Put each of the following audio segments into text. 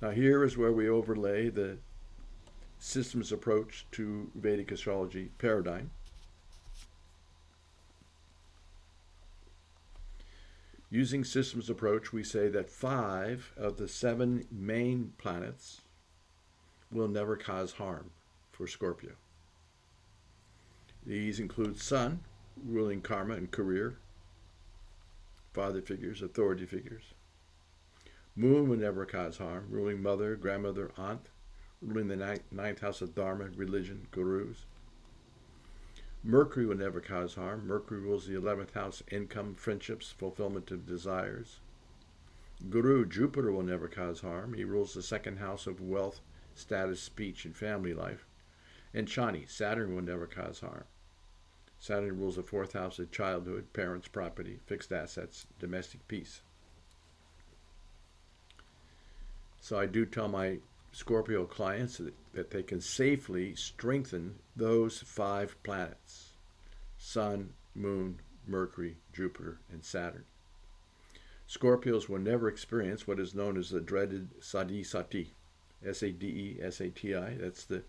Now, here is where we overlay the systems approach to Vedic astrology paradigm. Using systems approach, we say that 5 of the 7 main planets will never cause harm for Scorpio. These include Sun, ruling karma and career, father figures, authority figures. Moon will never cause harm, ruling mother, grandmother, aunt, ruling the ninth house of Dharma, religion, gurus. Mercury will never cause harm. Mercury rules the 11th house, income, friendships, fulfillment of desires. Guru, Jupiter, will never cause harm. He rules the 2nd house of wealth, status, speech, and family life. And Shani, Saturn, will never cause harm. Saturn rules the 4th house of childhood, parents, property, fixed assets, domestic peace. So I do tell my Scorpio clients that they can safely strengthen those 5 planets: Sun, Moon, Mercury, Jupiter, and Saturn. Scorpios will never experience what is known as the dreaded Sadi Sati, Sade Sati. That's the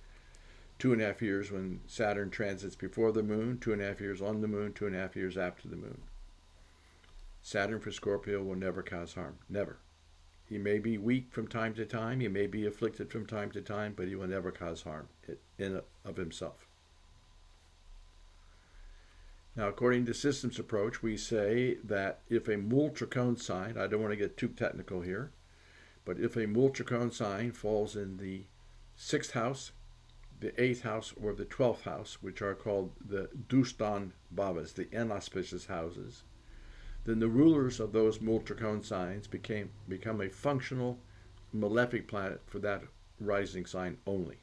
2.5 years when Saturn transits before the moon, 2.5 years on the moon, 2.5 years after the moon. Saturn for Scorpio will never cause harm. Never. He may be weak from time to time, he may be afflicted from time to time, but he will never cause harm in of himself. Now, according to systems approach, we say that if a Multracone sign, I don't want to get too technical here, but if a Multracone sign falls in the 6th house, the 8th house, or the 12th house, which are called the Dustan Bhavas, the inauspicious houses, then the rulers of those Multracone signs become a functional malefic planet for that rising sign only.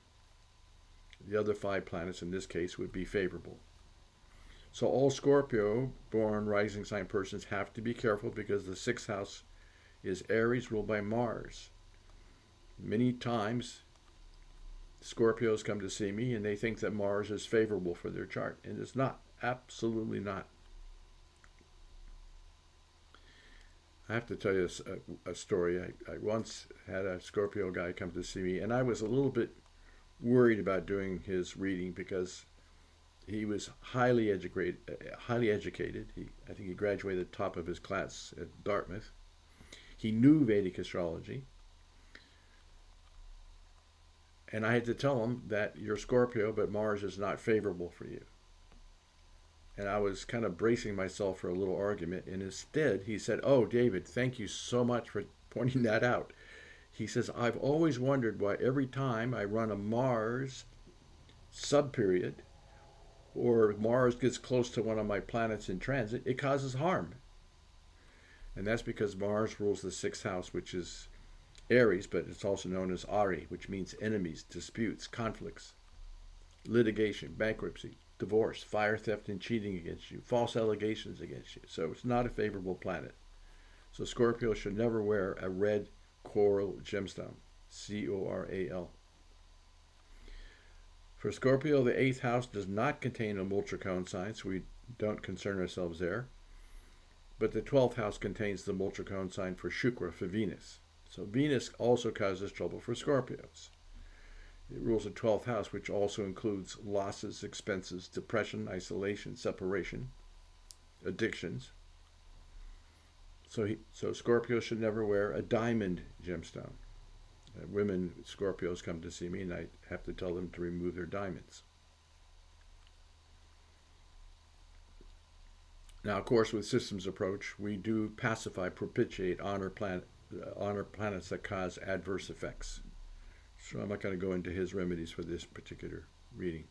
The other 5 planets in this case would be favorable. So all Scorpio-born rising sign persons have to be careful because the 6th house is Aries ruled by Mars. Many times Scorpios come to see me and they think that Mars is favorable for their chart, and it's not. Absolutely not. I have to tell you a story. I once had a Scorpio guy come to see me, and I was a little bit worried about doing his reading because he was highly educated. I think he graduated top of his class at Dartmouth. He knew Vedic astrology. And I had to tell him that you're Scorpio, but Mars is not favorable for you. And I was kind of bracing myself for a little argument. And instead, he said, "Oh, David, thank you so much for pointing that out." He says, "I've always wondered why every time I run a Mars subperiod or Mars gets close to one of my planets in transit, it causes harm." And that's because Mars rules the 6th house, which is Aries, but it's also known as Ari, which means enemies, disputes, conflicts, litigation, bankruptcy, divorce, fire, theft, and cheating against you, false allegations against you. So it's not a favorable planet. So Scorpio should never wear a red coral gemstone, Coral. For Scorpio, the 8th house does not contain a Multracone sign, so we don't concern ourselves there. But the 12th house contains the Multracone sign for Shukra, for Venus. So Venus also causes trouble for Scorpios. It rules the 12th house, which also includes losses, expenses, depression, isolation, separation, addictions. So Scorpios should never wear a diamond gemstone. Women Scorpios come to see me, and I have to tell them to remove their diamonds. Now, of course, with systems approach, we do pacify, propitiate, honor planets that cause adverse effects. So I'm not going to go into his remedies for this particular reading.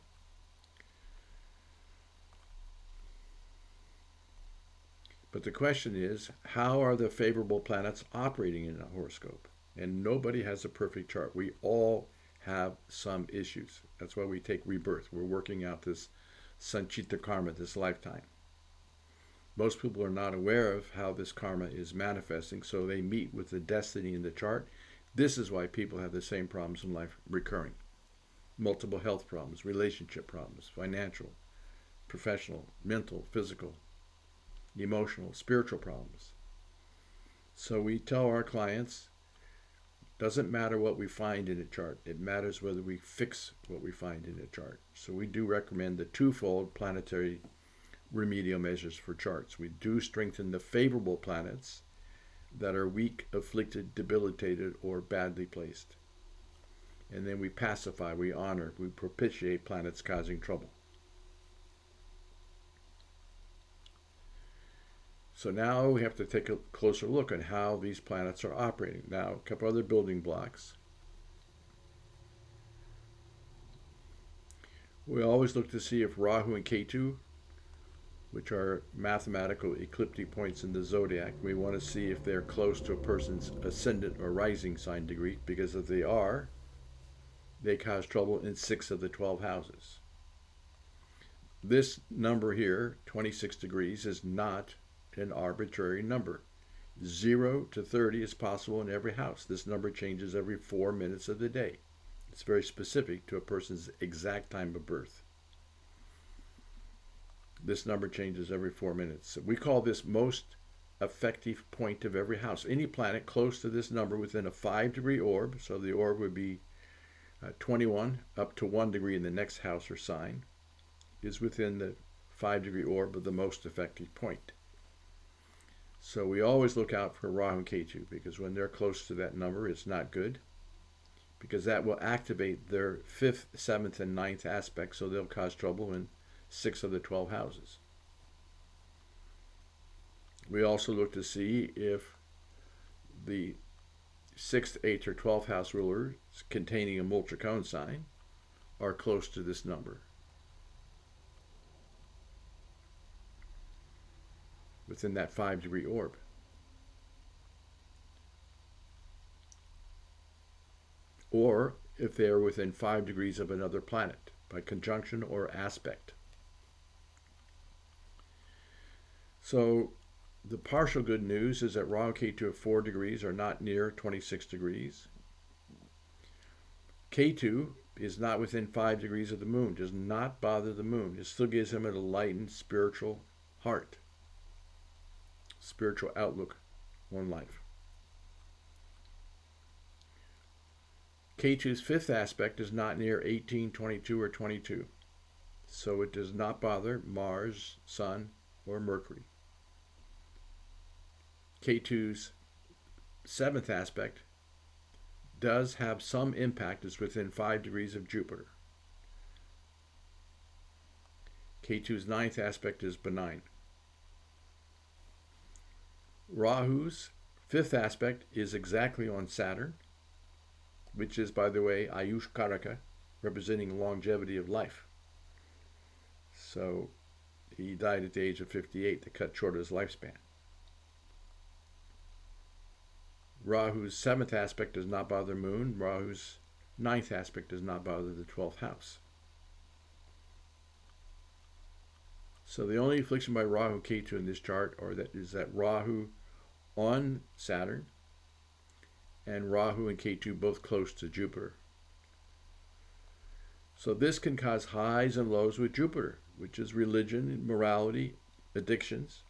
But the question is, how are the favorable planets operating in a horoscope? And nobody has a perfect chart. We all have some issues. That's why we take rebirth. We're working out this sanchita karma, this lifetime. Most people are not aware of how this karma is manifesting, so they meet with the destiny in the chart. This is why people have the same problems in life recurring. Multiple health problems, relationship problems, financial, professional, mental, physical, emotional, spiritual problems. So we tell our clients, Doesn't matter what we find in a chart. It matters whether we fix what we find in a chart. So we do recommend the twofold planetary remedial measures for charts. We do strengthen the favorable planets that are weak, afflicted, debilitated, or badly placed. And then we pacify, we honor, we propitiate planets causing trouble. So now we have to take a closer look at how these planets are operating. Now, a couple other building blocks. We always look to see if Rahu and Ketu, which are mathematical ecliptic points in the zodiac, we want to see if they're close to a person's ascendant or rising sign degree, because if they are, they cause trouble in 6 of the 12 houses. This number here, 26 degrees, is not an arbitrary number. 0 to 30 is possible in every house. This number changes every 4 minutes of the day. It's very specific to a person's exact time of birth. This number changes every 4 minutes. So we call this most effective point of every house. Any planet close to this number within a 5-degree orb, so the orb would be 21 up to 1 degree in the next house or sign, is within the 5-degree orb of the most effective point. So we always look out for Rahu and Ketu, because when they're close to that number, it's not good, because that will activate their 5th, 7th, and 9th aspects, so they'll cause trouble in 6 of the 12 houses. We also look to see if the 6th, 8th, or 12th house rulers containing a Multracone sign are close to this number, within that 5-degree orb. Or if they are within 5 degrees of another planet by conjunction or aspect. So the partial good news is that Rahu Ketu at 4 degrees are not near 26 degrees. Ketu is not within 5 degrees of the moon, does not bother the moon. It still gives him an enlightened spiritual heart, spiritual outlook on life. Ketu's 5th aspect is not near 18, 22, or 22, so it does not bother Mars, Sun, or Mercury. Ketu's 7th aspect does have some impact, is within 5 degrees of Jupiter. Ketu's 9th aspect is benign. Rahu's 5th aspect is exactly on Saturn, which is, by the way, Ayush Karaka, representing longevity of life. So he died at the age of 58 to cut short his lifespan. Rahu's 7th aspect does not bother Moon. Rahu's 9th aspect does not bother the 12th house. So the only affliction by Rahu Ketu in this chart is that Rahu on Saturn and Rahu and Ketu both close to Jupiter. So this can cause highs and lows with Jupiter, which is religion, morality, addictions,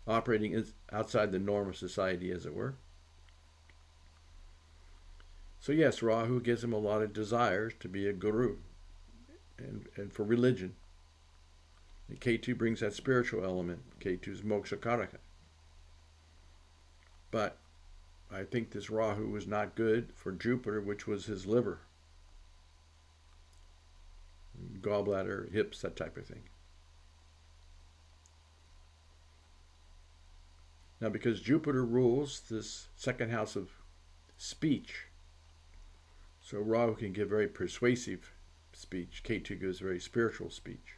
operating outside the norm of society, as it were. So yes, Rahu gives him a lot of desires to be a guru and for religion. And Ketu brings that spiritual element. Ketu's moksha karaka. But I think this Rahu was not good for Jupiter, which was his liver, gallbladder, hips, that type of thing. Now, because Jupiter rules this second house of speech, so Rahu can give very persuasive speech. Ketu gives very spiritual speech.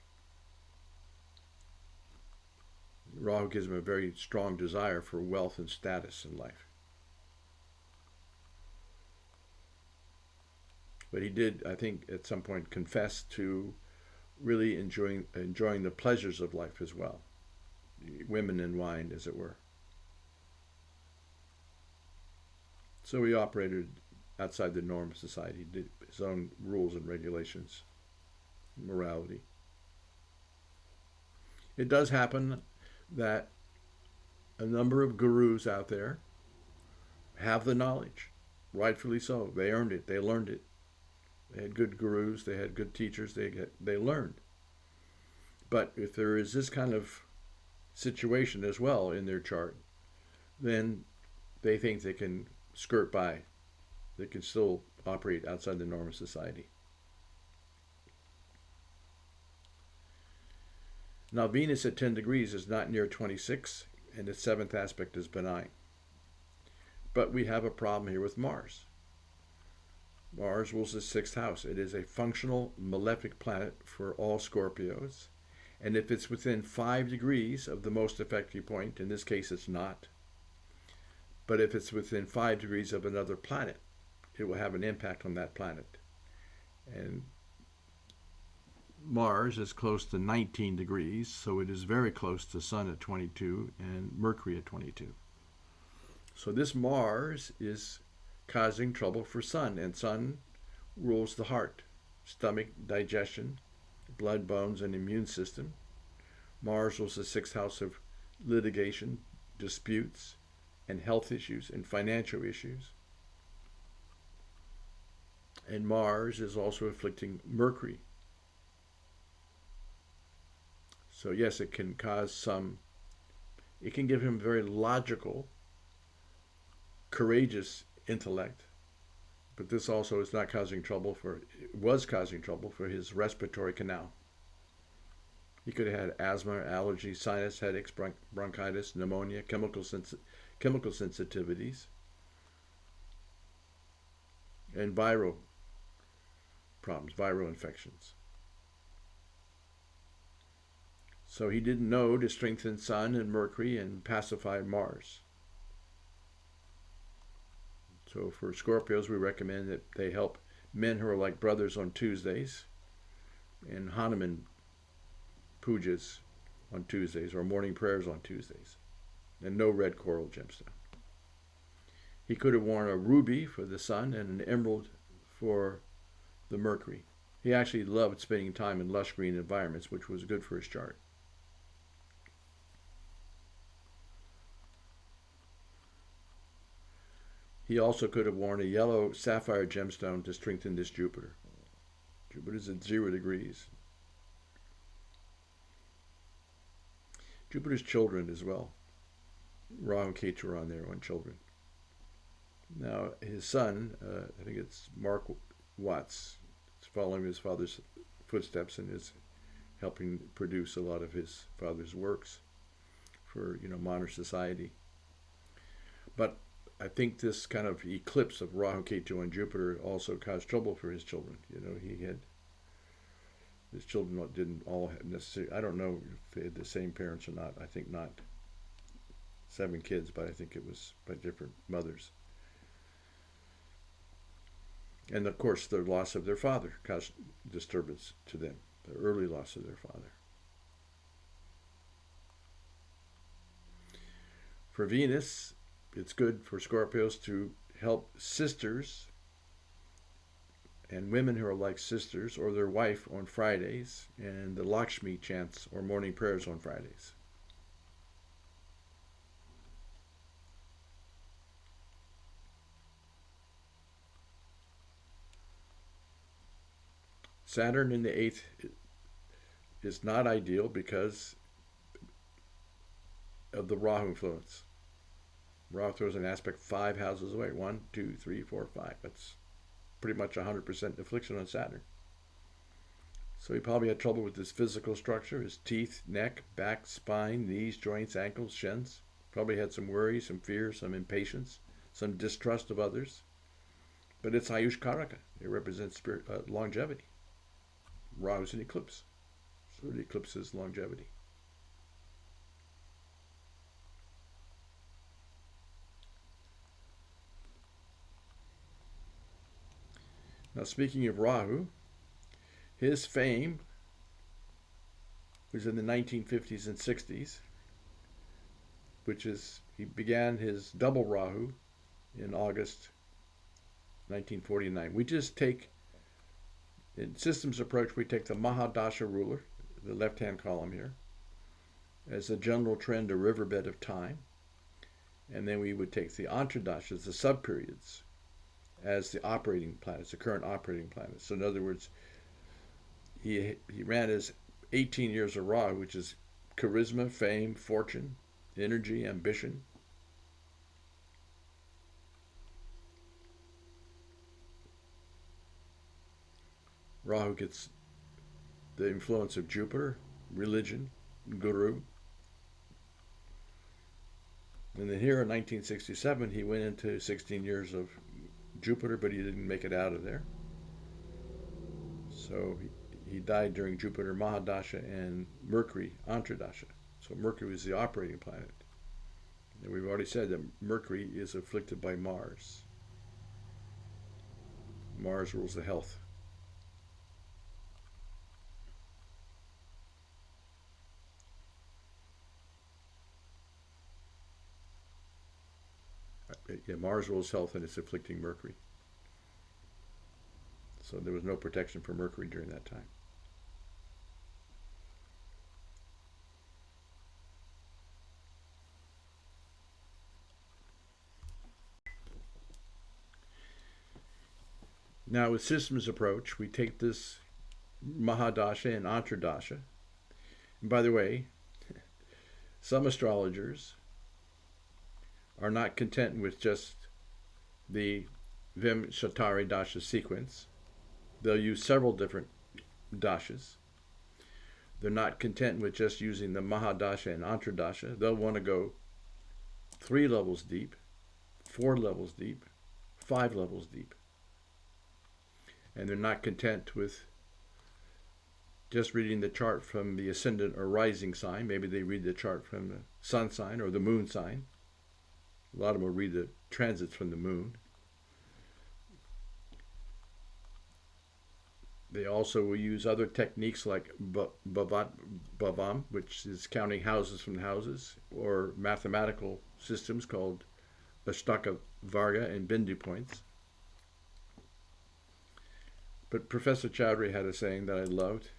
Rahu gives him a very strong desire for wealth and status in life. But he did, I think, at some point confess to really enjoying the pleasures of life as well. Women and wine, as it were. So he operated outside the norm of society, did his own rules and regulations, morality. It does happen that a number of gurus out there have the knowledge. Rightfully so. They earned it. They learned it. They had good gurus. They had good teachers. They learned. But if there is this kind of situation as well in their chart, then they think they can skirt by. They can still operate outside the norm of society. Now, Venus at 10 degrees is not near 26, and its seventh aspect is benign. But we have a problem here with Mars. Mars rules the sixth house. It is a functional malefic planet for all Scorpios. And if it's within 5 degrees of the most effective point, in this case it's not, but if it's within 5 degrees of another planet, it will have an impact on that planet. And Mars is close to 19 degrees, so it is very close to Sun at 22 and Mercury at 22. So this Mars is causing trouble for Sun, and Sun rules the heart, stomach, digestion, blood, bones, and immune system. Mars rules the sixth house of litigation, disputes, and health issues and financial issues. And Mars is also afflicting Mercury. So yes, it can cause it can give him very logical, courageous intellect, but this also is not causing trouble was causing trouble for his respiratory canal. He could have had asthma, allergy, sinus, headaches, bronchitis, pneumonia, chemical sensitivities, and viral problems, viral infections. So he didn't know to strengthen Sun and Mercury and pacify Mars. So for Scorpios, we recommend that they help men who are like brothers on Tuesdays and Hanuman pujas on Tuesdays or morning prayers on Tuesdays, and no red coral gemstone. He could have worn a ruby for the Sun and an emerald for the Mercury. He actually loved spending time in lush green environments, which was good for his chart. He also could have worn a yellow sapphire gemstone to strengthen this Jupiter. Jupiter's at 0 degrees. Jupiter's children as well. Rahu and Ketu are on there on children. Now, his son, I think it's Mark Watts, is following his father's footsteps and is helping produce a lot of his father's works for, modern society. But I think this kind of eclipse of Rahu, Ketu, and Jupiter also caused trouble for his children. His children didn't all have necessarily, I don't know if they had the same parents or not. I think not. 7 kids, but I think it was by different mothers. And of course, the loss of their father caused disturbance to them, the early loss of their father. For Venus, it's good for Scorpios to help sisters and women who are like sisters or their wife on Fridays, and the Lakshmi chants or morning prayers on Fridays. Saturn in the 8th is not ideal because of the Rahu influence. Rahu throws an aspect 5 houses away. 1, 2, 3, 4, 5. That's pretty much 100% affliction on Saturn. So he probably had trouble with his physical structure, his teeth, neck, back, spine, knees, joints, ankles, shins. Probably had some worry, some fear, some impatience, some distrust of others. But it's Ayush Karaka. It represents longevity. Rahu's an eclipse, so it eclipses longevity. Now, speaking of Rahu, his fame was in the 1950s and 60s, he began his double Rahu in August 1949. We just take, in systems approach, we take the Mahadasha ruler, the left-hand column here, as a general trend, a riverbed of time. And then we would take the Antradashas, the sub-periods, as the operating planets, the current operating planets. So in other words, he ran his 18 years of Rahu, which is charisma, fame, fortune, energy, ambition. Rahu gets the influence of Jupiter, religion, guru. And then here in 1967, he went into 16 years of Jupiter, but he didn't make it out of there. So he died during Jupiter Mahadasha and Mercury Antradasha. So Mercury is the operating planet. And we've already said that Mercury is afflicted by Mars. Mars rules the health. Yeah, Mars rules health and it's afflicting Mercury. So there was no protection for Mercury during that time. Now with systems approach, we take this Mahadasha and Antradasha. And by the way, some astrologers are not content with just the Vim Shatari Dasha sequence. They'll use several different dashas. They're not content with just using the Mahadasha and Antradasha. They'll want to go 3 levels deep, 4 levels deep, 5 levels deep. And they're not content with just reading the chart from the ascendant or rising sign. Maybe they read the chart from the sun sign or the moon sign. A lot of them will read the transits from the moon. They also will use other techniques like Bhavam, which is counting houses from houses, or mathematical systems called Ashtaka Varga and Bindu points. But Professor Chowdhury had a saying that I loved.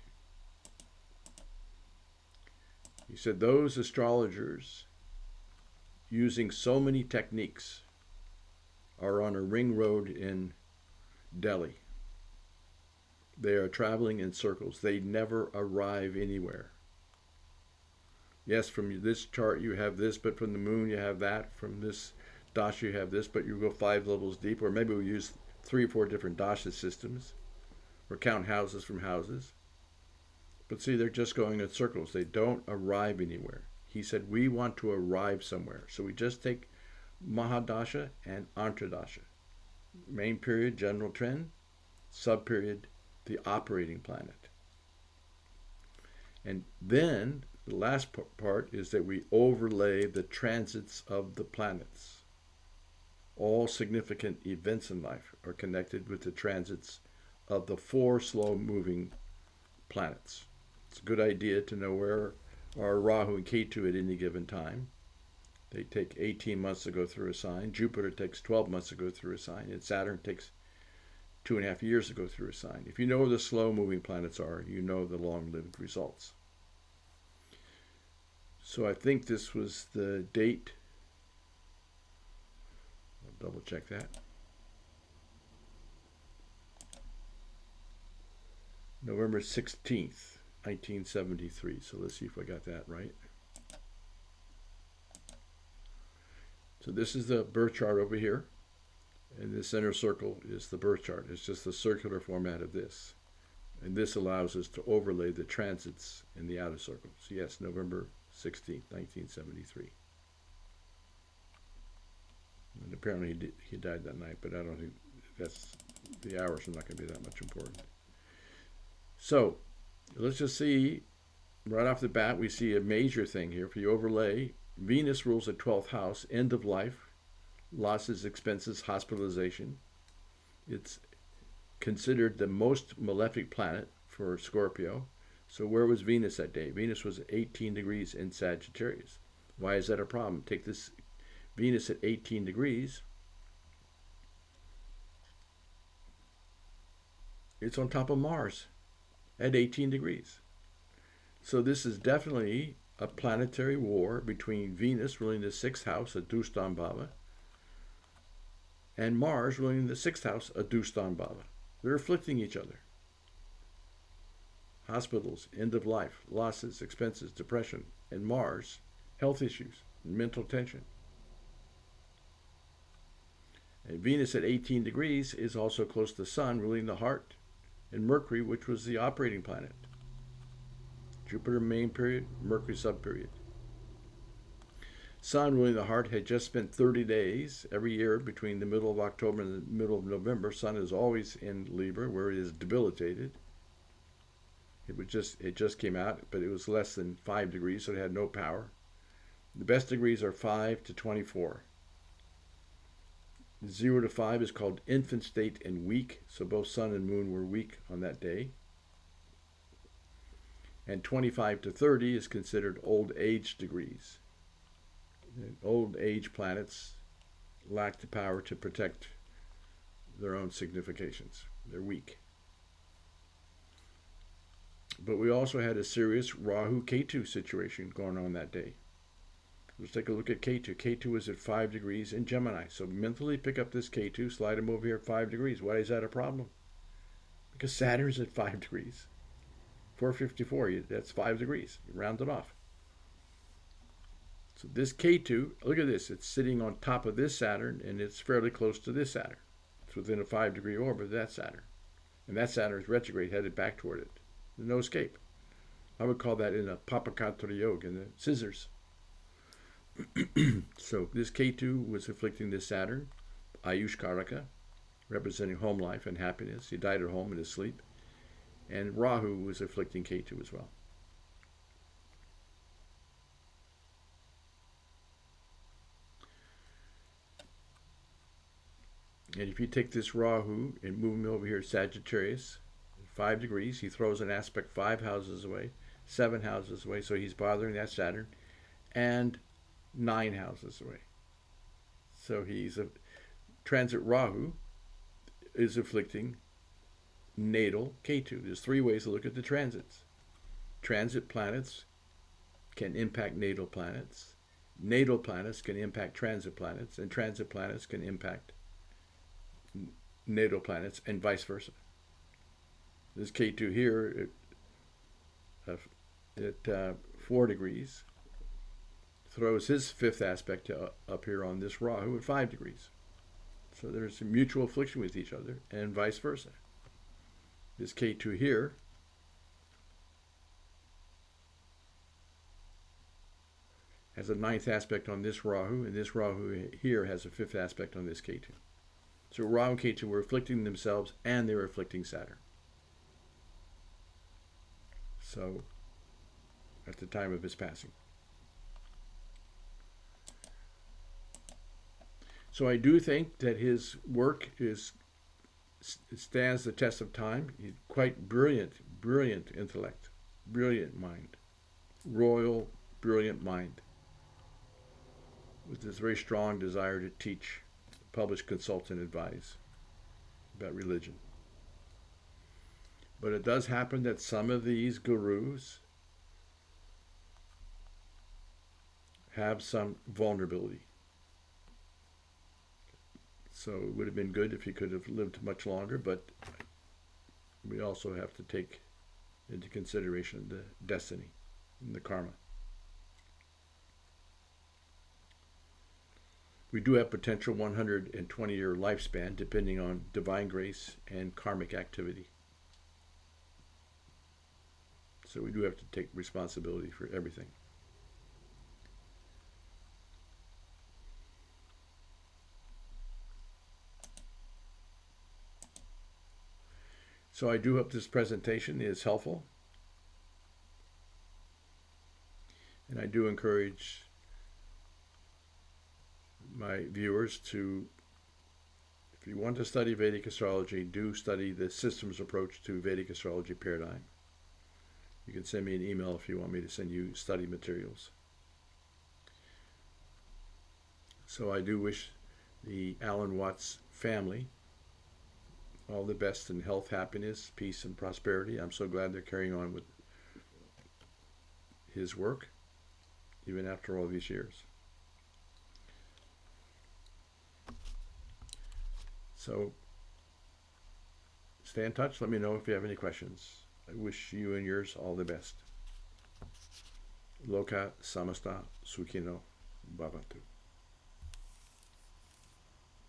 He said, those astrologers using so many techniques are on a ring road in Delhi. They are traveling in circles. They never arrive anywhere. Yes, from this chart you have this, but from the moon you have that. From this dasha you have this, but you go 5 levels deep. Or maybe we use 3 or 4 different dasha systems, or count houses from houses. But see, they're just going in circles. They don't arrive anywhere. He said, we want to arrive somewhere. So we just take Mahadasha and Antradasha. Main period, general trend. Sub-period, the operating planet. And then the last part is that we overlay the transits of the planets. All significant events in life are connected with the transits of the 4 slow-moving planets. It's a good idea to know where are Rahu and Ketu at any given time. They take 18 months to go through a sign. Jupiter takes 12 months to go through a sign. And Saturn takes 2.5 years to go through a sign. If you know where the slow-moving planets are, you know the long-lived results. So I think this was the date. I'll double check that. November 16th, 1973. So let's see if I got that right. So this is the birth chart over here. And the center circle is the birth chart. It's just the circular format of this. And this allows us to overlay the transits in the outer circle. So yes, November 16th, 1973. And apparently he died that night, but I don't think that's, the hours are not going to be that much important. So let's just see, right off the bat, we see a major thing here. If you overlay, Venus rules the 12th house, end of life, losses, expenses, hospitalization. It's considered the most malefic planet for Scorpio. So where was Venus that day? Venus was 18 degrees in Sagittarius. Why is that a problem? Take this Venus at 18 degrees. It's on top of Mars at 18 degrees. So this is definitely a planetary war between Venus ruling the 6th house, Adustan Bhava, and Mars ruling the 6th house, Adustan Bhava. They're afflicting each other. Hospitals, end of life, losses, expenses, depression, and Mars, health issues, mental tension. And Venus at 18 degrees is also close to the Sun, ruling the heart, and Mercury, which was the operating planet. Jupiter main period, Mercury sub period. Sun ruling the heart had just spent 30 days every year between the middle of October and the middle of November. Sun is always in Libra, where it is debilitated. It just came out, but it was less than 5 degrees, so it had no power. The best degrees are 5 to 24. 0 to 5 is called infant state and weak, so both Sun and Moon were weak on that day. And 25 to 30 is considered old age degrees. And old age planets lack the power to protect their own significations. They're weak. But we also had a serious Rahu-Ketu situation going on that day. Let's take a look at Ketu. Ketu is at 5 degrees in Gemini. So mentally pick up this Ketu, slide him over here at 5 degrees. Why is that a problem? Because Saturn's at 5 degrees. 454, that's 5 degrees. You round it off. So this Ketu, look at this. It's sitting on top of this Saturn, and it's fairly close to this Saturn. It's within a 5-degree orbit of that Saturn. And that Saturn is retrograde, headed back toward it. There's no escape. I would call that in a Papakantara Yoga, in the scissors. So this Ketu was afflicting this Saturn, Ayush Karaka, representing home life and happiness. He died at home in his sleep. And Rahu was afflicting Ketu as well. And if you take this Rahu and move him over here, Sagittarius, 5 degrees, he throws an aspect 5 houses away, 7 houses away, so he's bothering that Saturn, and 9 houses away. So transit Rahu is afflicting natal Ketu. There's 3 ways to look at the transits. Transit planets can impact natal planets. Natal planets can impact transit planets, and transit planets can impact natal planets, and vice versa. This Ketu here at 4 degrees throws his 5th aspect up here on this Rahu at 5 degrees. So there's a mutual affliction with each other, and vice versa. This Ketu here has a 9th aspect on this Rahu, and this Rahu here has a 5th aspect on this Ketu. So Rahu and Ketu were afflicting themselves, and they were afflicting Saturn. So, at the time of his passing. So I do think that his work stands the test of time. He's quite brilliant intellect, brilliant mind, royal, brilliant mind, with this very strong desire to teach, publish, consult, and advise about religion. But it does happen that some of these gurus have some vulnerability. So it would have been good if he could have lived much longer, but we also have to take into consideration the destiny and the karma. We do have potential 120-year lifespan depending on divine grace and karmic activity. So we do have to take responsibility for everything. So I do hope this presentation is helpful. And I do encourage my viewers to, if you want to study Vedic astrology, do study the systems approach to Vedic astrology paradigm. You can send me an email if you want me to send you study materials. So I do wish the Alan Watts family all the best in health, happiness, peace, and prosperity. I'm so glad they're carrying on with his work, even after all these years. So stay in touch. Let me know if you have any questions. I wish you and yours all the best. Loka samasta sukhino bhavatu.